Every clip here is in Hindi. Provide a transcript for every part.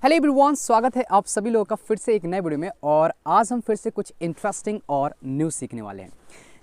हेलो एवरीवन, स्वागत है आप सभी लोगों का फिर से एक नए वीडियो में। और आज हम फिर से कुछ इंटरेस्टिंग और न्यू सीखने वाले हैं।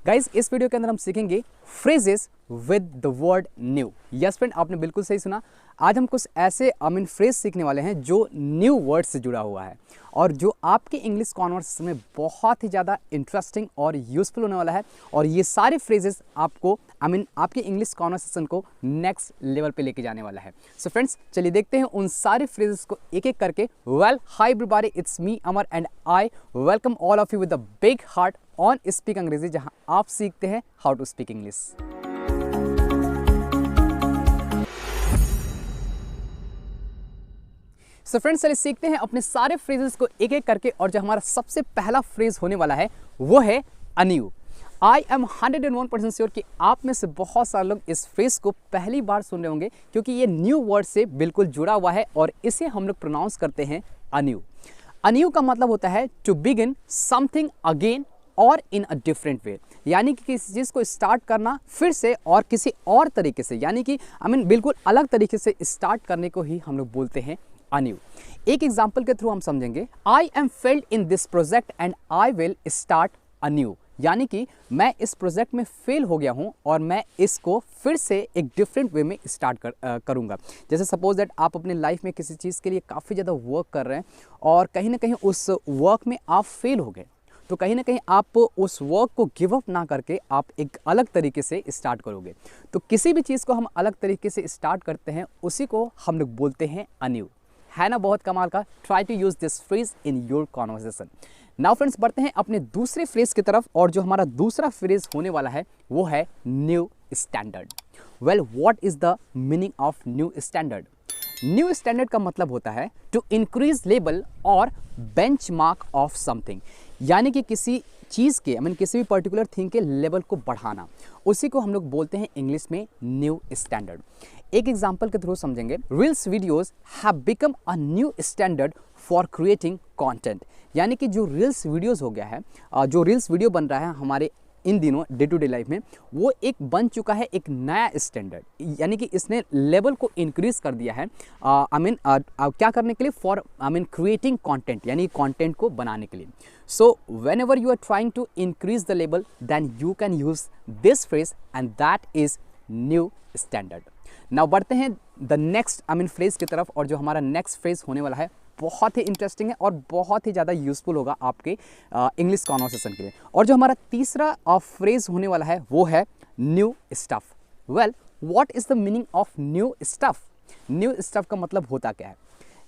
गाइज, इस वीडियो के अंदर हम सीखेंगे phrases with the word new. Yes friend, आपने बिल्कुल सही सुना। आज हम कुछ ऐसे फ्रेज सीखने वाले हैं जो न्यू वर्ड से जुड़ा हुआ है और जो आपके इंग्लिश कॉन्वर्सेशन में बहुत ही ज़्यादा इंटरेस्टिंग और यूजफुल होने वाला है। और ये सारे फ्रेजेस आपको आपके इंग्लिश कॉन्वर्सेशन को नेक्स्ट लेवल पे लेके जाने वाला है। सो फ्रेंड्स, चलिए देखते हैं उन सारे फ्रेजेस को एक एक करके। Well, hi everybody, it's me Amar and I welcome all of you with a big heart on speak Angrezi, जहां आप सीखते हैं how to speak English. So friends, चलिए सीखते हैं अपने सारे फ्रेजेस को एक एक करके। और जो हमारा सबसे पहला फ्रेज होने वाला है वो है अन्यू। आई एम 101% श्योर कि आप में से बहुत सारे लोग इस फ्रेज को पहली बार सुन रहे होंगे, क्योंकि ये न्यू वर्ड से बिल्कुल जुड़ा हुआ है और इसे हम लोग प्रोनाउंस करते हैं अन्यू। अन्यू का मतलब होता है टू बिगिन समथिंग अगेन और इन अ डिफरेंट वे, यानी कि किसी चीज़ को स्टार्ट करना फिर से और किसी और तरीके से, यानी कि बिल्कुल अलग तरीके से स्टार्ट करने को ही हम लोग बोलते हैं अन्यू। एक एग्जाम्पल के थ्रू हम समझेंगे। I am failed in this project and I will start undue, यानी कि मैं इस प्रोजेक्ट में फेल हो गया हूं और मैं इसको फिर से एक डिफरेंट वे में स्टार्ट करूंगा। जैसे सपोज दैट आप अपने लाइफ में किसी चीज़ के लिए काफ़ी ज़्यादा वर्क कर रहे हैं और कहीं ना कहीं उस वर्क में आप फेल हो गए, तो कहीं ना कहीं आप उस वर्क को गिव अप ना करके आप एक अलग तरीके से स्टार्ट करोगे। तो किसी भी चीज़ को हम अलग तरीके से स्टार्ट करते हैं, उसी को हम लोग बोलते हैं अन्यू। है ना बहुत कमाल का। Try to use this phrase in your conversation. Now friends, बढ़ते हैं अपने दूसरे फ्रेज की तरफ। और जो हमारा दूसरा फ्रेज होने वाला है वो है new standard. Well, what is the meaning of new standard? New standard का मतलब होता है टू इंक्रीज लेवल और बेंचमार्क ऑफ समथिंग, यानी कि किसी चीज़ के किसी भी पर्टिकुलर थिंग के लेवल को बढ़ाना, उसी को हम लोग बोलते हैं इंग्लिश में न्यू स्टैंडर्ड। एक एग्जांपल के थ्रू समझेंगे। Reels videos have become a new standard for creating content, यानी कि जो रील्स वीडियोस हो गया है, जो रील्स वीडियो बन रहा है हमारे इन दिनों डे टू डे लाइफ में, वो एक बन चुका है एक नया स्टैंडर्ड, यानी कि इसने लेवल को इंक्रीज कर दिया है। क्या करने के लिए? फॉर क्रिएटिंग कंटेंट, यानी कंटेंट को बनाने के लिए। So whenever you are trying to increase the level, then you can use this phrase and that is new standard. Now बढ़ते हैं द नेक्स्ट फ्रेज की तरफ। और जो हमारा नेक्स्ट फ्रेज होने वाला है बहुत ही इंटरेस्टिंग है और बहुत ही ज़्यादा यूजफुल होगा आपके इंग्लिश कॉन्वर्सेशन के लिए। और जो हमारा तीसरा फ्रेज होने वाला है वो है new stuff. Well, what is the meaning of new stuff? New stuff का मतलब होता क्या है?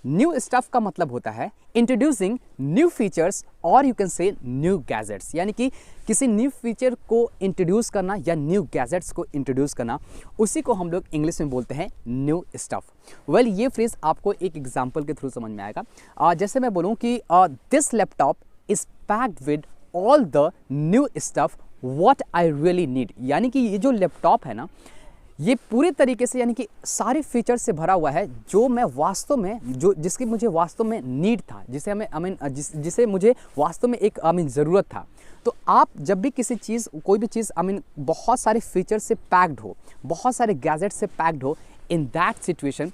न्यू स्टफ का मतलब होता है इंट्रोड्यूसिंग न्यू फीचर्स और you can say new gadgets, यानी कि किसी न्यू फीचर को इंट्रोड्यूस करना या न्यू गैजेट्स को इंट्रोड्यूस करना, उसी को हम लोग इंग्लिश में बोलते हैं न्यू स्टफ। वेल, ये फ्रेज आपको एक एग्जांपल के थ्रू समझ में आएगा। जैसे मैं बोलूँ कि this laptop is packed with all the new stuff what I really need, यानी कि ये जो लैपटॉप है ना, ये पूरी तरीके से यानी कि सारे फीचर से भरा हुआ है जो मैं वास्तव में जिसकी मुझे वास्तव में नीड था, जिसे मुझे वास्तव में एक ज़रूरत था। तो आप जब भी किसी चीज़, कोई भी चीज़ बहुत सारे फीचर से पैक्ड हो, बहुत सारे गैजेट से पैक्ड हो, in that situation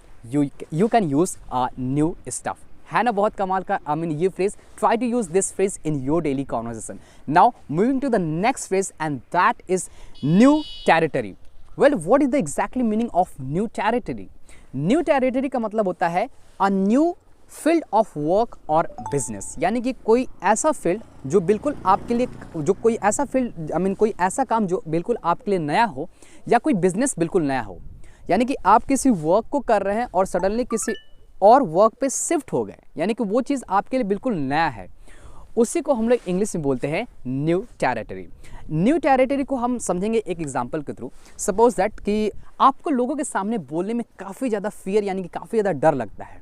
you can use new stuff. है ना बहुत कमाल का ये phrase. Try to use this phrase in your daily conversation. Now moving to the next phrase and that is new territory. Well, what is the exactly meaning of new territory? New territory का मतलब होता है a new field of work और बिजनेस, यानी कि कोई ऐसा फील्ड जो बिल्कुल आपके लिए, जो कोई ऐसा फील्ड कोई ऐसा काम जो बिल्कुल आपके लिए नया हो, या कोई बिजनेस बिल्कुल नया हो, यानी कि आप किसी वर्क को कर रहे हैं और सडनली किसी और वर्क पे शिफ्ट हो गए, यानी कि वो चीज़ आपके लिए बिल्कुल नया है, उसी को हम लोग इंग्लिश में बोलते हैं न्यू टेरिटरी। न्यू टेरिटरी को हम समझेंगे एक एग्जांपल के थ्रू। सपोज दैट कि आपको लोगों के सामने बोलने में काफ़ी ज़्यादा फियर, यानी कि काफ़ी ज़्यादा डर लगता है,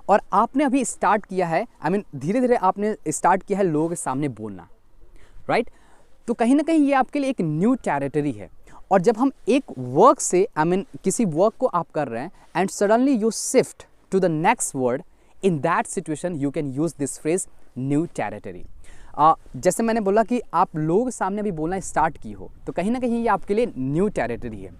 और आपने अभी स्टार्ट किया है, धीरे धीरे आपने स्टार्ट किया है लोगों के सामने बोलना, राइट? तो कहीं ना कहीं ये आपके लिए एक न्यू टेरिटरी है। और जब हम एक वर्क से किसी वर्क को आप कर रहे हैं and suddenly you shift to the next word, in that situation you can use this phrase new territory. जैसे मैंने बोला कि आप लोग सामने भी बोलना स्टार्ट की हो, तो कहीं ना कहीं ये आपके लिए न्यू टेरिटरी है।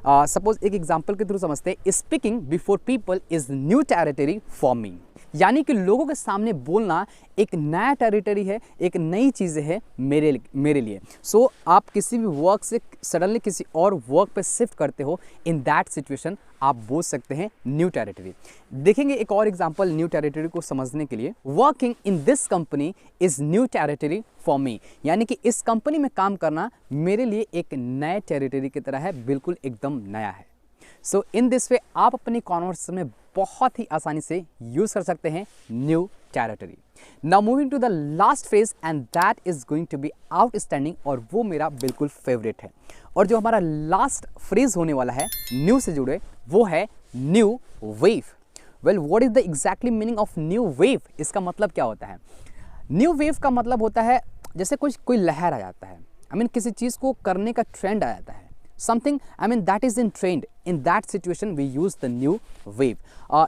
सपोज एक एग्जांपल के थ्रू समझते हैं। Speaking before people is new territory for me, यानी कि लोगों के सामने बोलना एक नया टेरिटरी है, एक नई चीज़ है मेरे लिए। सो आप किसी भी वर्क से सडनली किसी और वर्क पे शिफ्ट करते हो, इन दैट सिचुएशन आप बोल सकते हैं न्यू टेरिटरी। देखेंगे एक और एग्जांपल न्यू टेरिटरी को समझने के लिए। Working in this company is new territory for me, यानी कि इस कंपनी में काम करना मेरे लिए एक नए टेरिटरी की तरह है, बिल्कुल एकदम नया है। सो इन दिस वे आप अपनी कॉन्वर्सेशन में बहुत ही आसानी से यूज कर सकते हैं new territory. Now moving to the last phrase and that is going to be outstanding, और वो मेरा बिल्कुल फेवरेट है। और जो हमारा लास्ट फ्रेज होने वाला है न्यू से जुड़े, वो है new wave. Well, what is the exactly meaning of new wave? इसका मतलब क्या होता है? न्यू वेव का मतलब होता है जैसे कोई लहर आ जाता है, आई मीन किसी चीज़ को करने का ट्रेंड आ जाता है, something I mean that is in trend, in that situation we use the new wave.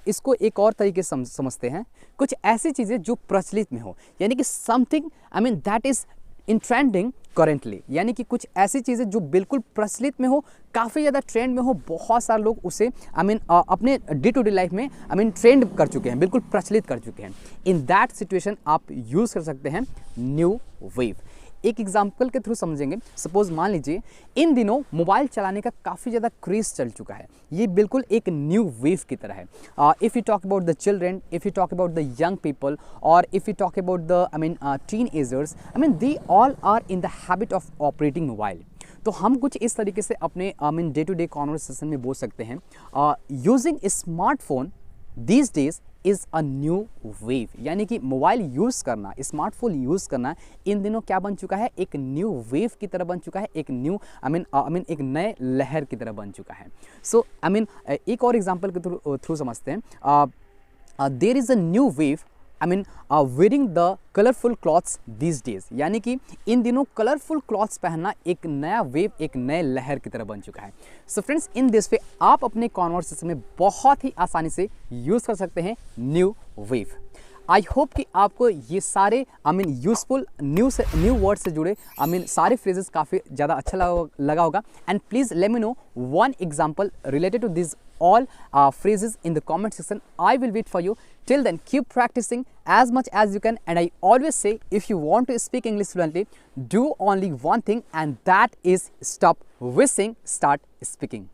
इसको एक और तरीके से समझते हैं, कुछ ऐसी चीज़ें जो प्रचलित में हो, यानी कि something I mean that is in trending currently, यानी कि कुछ ऐसी चीज़ें जो बिल्कुल प्रचलित में हो, काफ़ी ज़्यादा ट्रेंड में हो, बहुत सारे लोग उसे आई मीन अपने डे टू डे लाइफ में आई मीन ट्रेंड कर चुके हैं, बिल्कुल प्रचलित कर चुके हैं। इन दैट सिचुएशन आप यूज़ कर सकते हैं न्यू वेव। एक एग्जाम्पल के थ्रू समझेंगे। सपोज मान लीजिए इन दिनों मोबाइल चलाने का काफ़ी ज़्यादा क्रेज़ चल चुका है, ये बिल्कुल एक न्यू वेव की तरह है। If you talk about the children, if you talk about the young people, और if you talk about the I mean teenagers, I mean they all are in the habit of operating mobile. तो हम कुछ इस तरीके से अपने I mean day to day conversation में बोल सकते हैं, using smartphone these days is a new wave, यानी कि मोबाइल यूज़ करना, स्मार्टफोन यूज़ करना इन दिनों क्या बन चुका है, एक न्यू वेव की तरह बन चुका है, एक न्यू आई मीन एक नए लहर की तरह बन चुका है। सो आई मीन एक और एग्जांपल के थ्रू समझते हैं। There is a new wave I mean wearing the colourful clothes these days, यानी कि इन दिनों कलरफुल क्लॉथ्स पहनना एक नया वेव, एक नए लहर की तरह बन चुका है। So friends, in this way आप अपने कॉन्वर्सेशन में बहुत ही आसानी से यूज़ कर सकते हैं न्यू वेव। आई होप कि आपको ये सारे I mean useful new word से जुड़े आई मीन सारे फ्रेजेस काफ़ी ज़्यादा अच्छा लगा होगा। And please let me know one example related to these all phrases in the comment section. I will wait for you. Till then, keep practicing as much as you can. And I always say, if you want to speak English fluently, do only one thing, and that is stop wishing, start speaking.